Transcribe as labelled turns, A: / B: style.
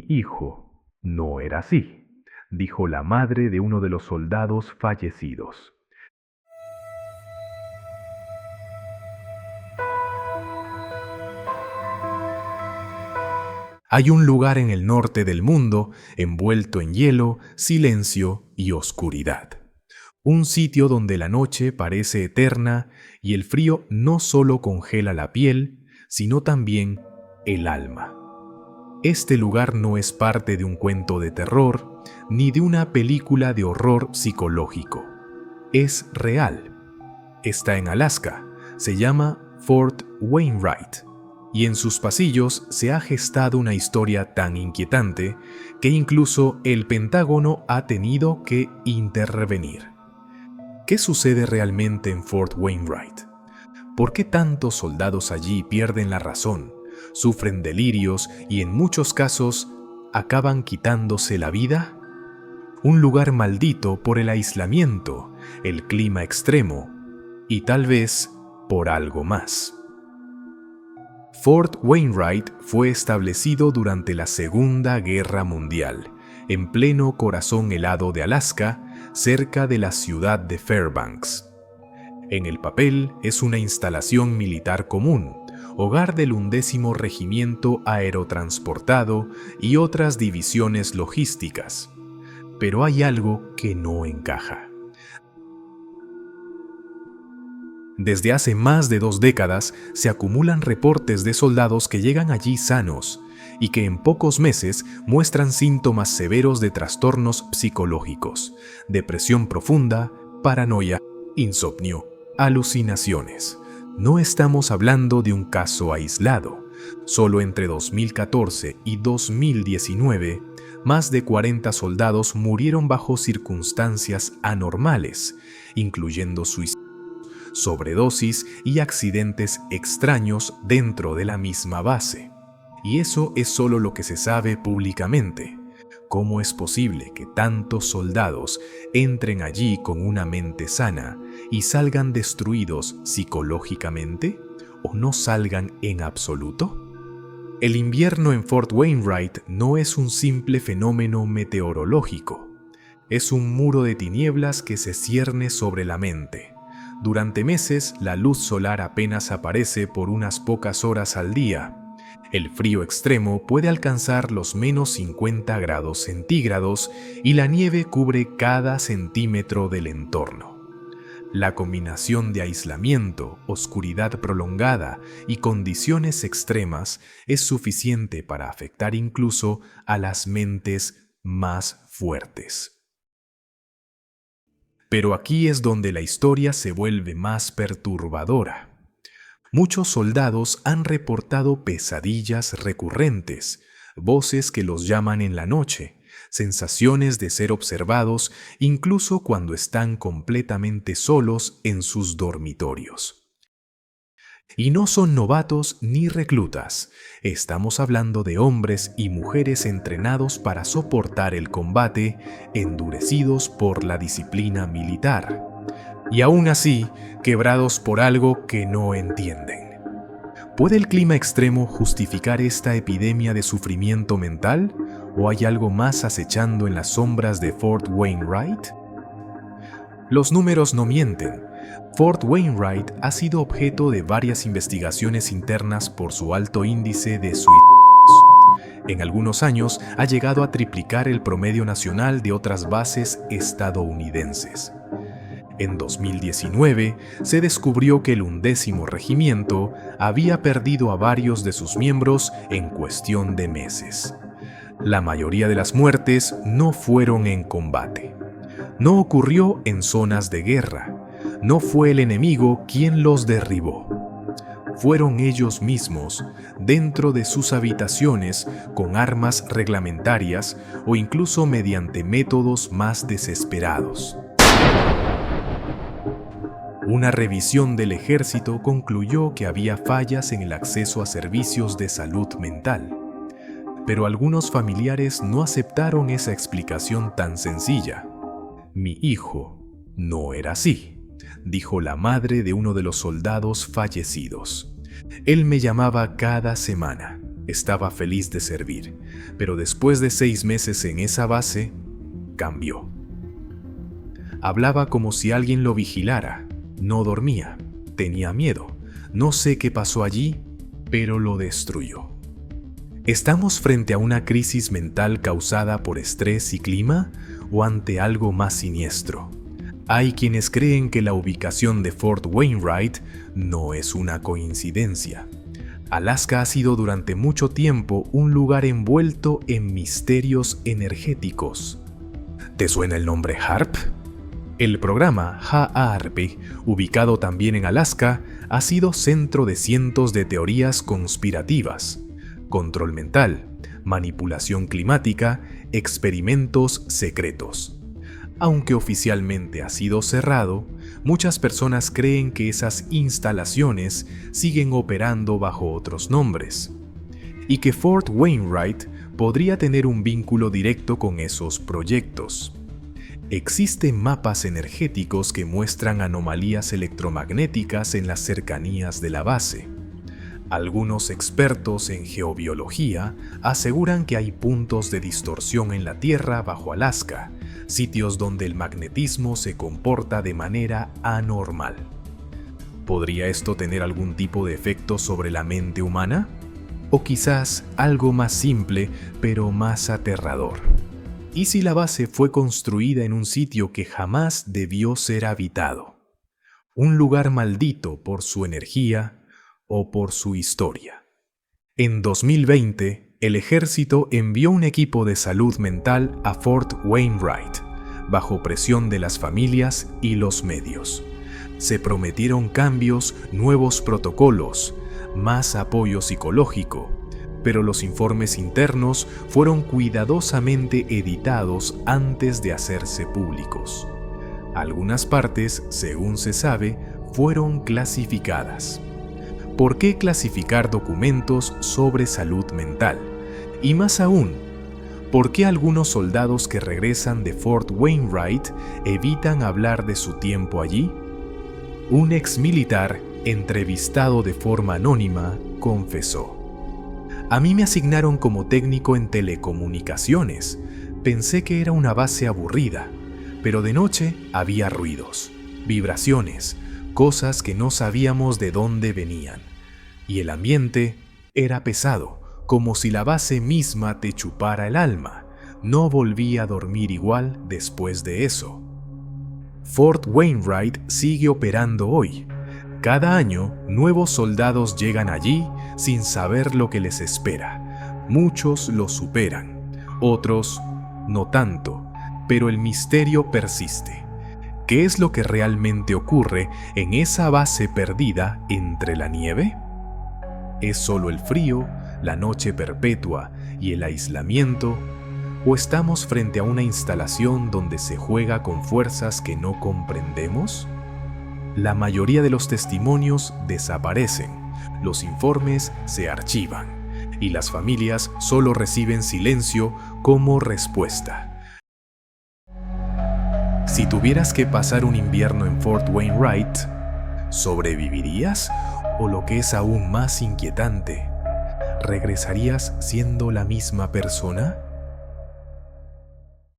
A: Mi hijo no era así, dijo la madre de uno de los soldados fallecidos. Hay un lugar en el norte del mundo envuelto en hielo, silencio y oscuridad. Un sitio donde la noche parece eterna y el frío no solo congela la piel, sino también el alma. Este lugar no es parte de un cuento de terror ni de una película de horror psicológico. Es real. Está en Alaska. Se llama Fort Wainwright. Y en sus pasillos se ha gestado una historia tan inquietante que incluso el Pentágono ha tenido que intervenir. ¿Qué sucede realmente en Fort Wainwright? ¿Por qué tantos soldados allí pierden la razón, sufren delirios y en muchos casos acaban quitándose la vida? Un lugar maldito por el aislamiento, el clima extremo y tal vez por algo más. Fort Wainwright fue establecido durante la Segunda Guerra Mundial, en pleno corazón helado de Alaska, cerca de la ciudad de Fairbanks. En el papel es una instalación militar común, hogar del 11º Regimiento Aerotransportado y otras divisiones logísticas. Pero hay algo que no encaja. Desde hace más de 2 décadas se acumulan reportes de soldados que llegan allí sanos y que en pocos meses muestran síntomas severos de trastornos psicológicos, depresión profunda, paranoia, insomnio, alucinaciones. No estamos hablando de un caso aislado. Solo entre 2014 y 2019, más de 40 soldados murieron bajo circunstancias anormales, incluyendo suicidio, sobredosis y accidentes extraños dentro de la misma base. Y eso es solo lo que se sabe públicamente. ¿Cómo es posible que tantos soldados entren allí con una mente sana y salgan destruidos psicológicamente o no salgan en absoluto? El invierno en Fort Wainwright no es un simple fenómeno meteorológico. Es un muro de tinieblas que se cierne sobre la mente. Durante meses, la luz solar apenas aparece por unas pocas horas al día. El frío extremo puede alcanzar los -50 grados centígrados y la nieve cubre cada centímetro del entorno. La combinación de aislamiento, oscuridad prolongada y condiciones extremas es suficiente para afectar incluso a las mentes más fuertes. Pero aquí es donde la historia se vuelve más perturbadora. Muchos soldados han reportado pesadillas recurrentes, voces que los llaman en la noche, sensaciones de ser observados incluso cuando están completamente solos en sus dormitorios. Y no son novatos ni reclutas, estamos hablando de hombres y mujeres entrenados para soportar el combate, endurecidos por la disciplina militar, y aún así quebrados por algo que no entienden. ¿Puede el clima extremo justificar esta epidemia de sufrimiento mental? ¿O hay algo más acechando en las sombras de Fort Wainwright? Los números no mienten. Fort Wainwright ha sido objeto de varias investigaciones internas por su alto índice de suicidios. En algunos años ha llegado a triplicar el promedio nacional de otras bases estadounidenses. En 2019 se descubrió que el 11º Regimiento había perdido a varios de sus miembros en cuestión de meses. La mayoría de las muertes no fueron en combate. No ocurrió en zonas de guerra. No fue el enemigo quien los derribó. Fueron ellos mismos, dentro de sus habitaciones, con armas reglamentarias o incluso mediante métodos más desesperados. Una revisión del ejército concluyó que había fallas en el acceso a servicios de salud mental. Pero algunos familiares no aceptaron esa explicación tan sencilla. Mi hijo no era así, dijo la madre de uno de los soldados fallecidos. Él me llamaba cada semana. Estaba feliz de servir, pero después de 6 meses en esa base, cambió. Hablaba como si alguien lo vigilara. No dormía, tenía miedo. No sé qué pasó allí, pero lo destruyó. ¿Estamos frente a una crisis mental causada por estrés y clima o ante algo más siniestro? Hay quienes creen que la ubicación de Fort Wainwright no es una coincidencia. Alaska ha sido durante mucho tiempo un lugar envuelto en misterios energéticos. ¿Te suena el nombre HAARP? El programa HAARP, ubicado también en Alaska, ha sido centro de cientos de teorías conspirativas: control mental, manipulación climática, experimentos secretos. Aunque oficialmente ha sido cerrado, muchas personas creen que esas instalaciones siguen operando bajo otros nombres, y que Fort Wainwright podría tener un vínculo directo con esos proyectos. Existen mapas energéticos que muestran anomalías electromagnéticas en las cercanías de la base. Algunos expertos en geobiología aseguran que hay puntos de distorsión en la Tierra bajo Alaska, sitios donde el magnetismo se comporta de manera anormal. ¿Podría esto tener algún tipo de efecto sobre la mente humana? O quizás algo más simple, pero más aterrador. ¿Y si la base fue construida en un sitio que jamás debió ser habitado? Un lugar maldito por su energía o por su historia. En 2020, el ejército envió un equipo de salud mental a Fort Wainwright, bajo presión de las familias y los medios. Se prometieron cambios, nuevos protocolos, más apoyo psicológico, pero los informes internos fueron cuidadosamente editados antes de hacerse públicos. Algunas partes, según se sabe, fueron clasificadas. ¿Por qué clasificar documentos sobre salud mental? Y más aún, ¿por qué algunos soldados que regresan de Fort Wainwright evitan hablar de su tiempo allí? Un exmilitar, entrevistado de forma anónima, confesó: "A mí me asignaron como técnico en telecomunicaciones. Pensé que era una base aburrida, pero de noche había ruidos, vibraciones, cosas que no sabíamos de dónde venían. Y el ambiente era pesado, como si la base misma te chupara el alma. No volví a dormir igual después de eso". Fort Wainwright sigue operando hoy. Cada año, nuevos soldados llegan allí sin saber lo que les espera. Muchos lo superan, otros no tanto, pero el misterio persiste. ¿Qué es lo que realmente ocurre en esa base perdida entre la nieve? ¿Es solo el frío, la noche perpetua y el aislamiento? ¿O estamos frente a una instalación donde se juega con fuerzas que no comprendemos? La mayoría de los testimonios desaparecen, los informes se archivan y las familias solo reciben silencio como respuesta. Si tuvieras que pasar un invierno en Fort Wainwright, ¿sobrevivirías? O lo que es aún más inquietante, ¿regresarías siendo la misma persona?